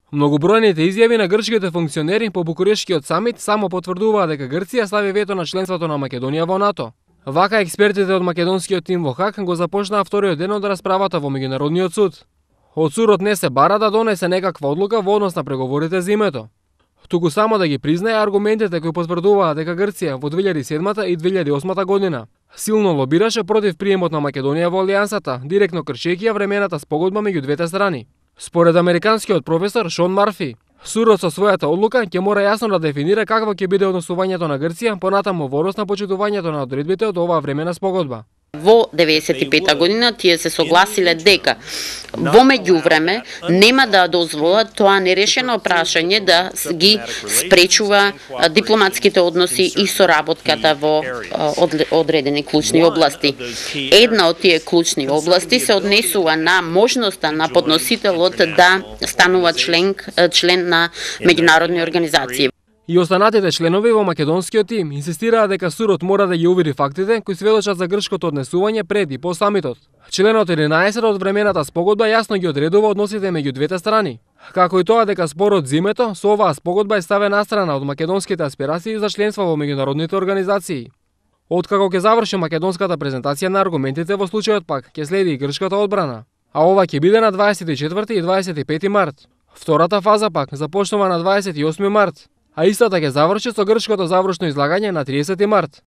Многобројните изјави на грчките функционери по Букурешкиот самит само потврдуваа дека Грција стави вето на членството на Македонија во НАТО. Вака експертите од македонскиот тим во Хаг го започнаа вториот ден од расправата во меѓународниот суд. Од судот не се бара да донесе некаква одлука во однос на преговорите за името, туку само да ги признае аргументите кои потврдуваа дека Грција во 2007 и 2008 година силно лобираше против приемот на Македонија во алијансата, директно кршејќи ја времената спогодба меѓу двете страни. Според американскиот професор Шон Марфи, судот со својата одлука ќе мора јасно да дефинира какво ќе биде однесувањето на Грција понатаму во однос на почитувањето на одредбите од оваа времена спогодба. Во 95 година тие се согласиле дека во меѓувреме нема да дозволат тоа нерешено прашање да ги спречува дипломатските односи и соработката во одредени клучни области. Една од тие клучни области се однесува на можноста на подносителот да станува член на меѓународни организации. И останатите членови во македонскиот тим инсистираа дека судот мора да ги увери фактите кои сведочат за грчкото однесување пред и по самитот. Членот 11 од времената спогодба јасно ги одредува односите меѓу двете страни, како и тоа дека спорот за името со оваа спогодба е ставен настрана од македонските аспирации за членство во меѓународните организации. Откако ќе заврши македонската презентација на аргументите, во случајот пак ќе следи и грчката одбрана, а ова ќе биде на 24 и 25 март. Втората фаза пак започнува на 28 март. А истата ќе заврши со грчкото завршно излагање на 30 март.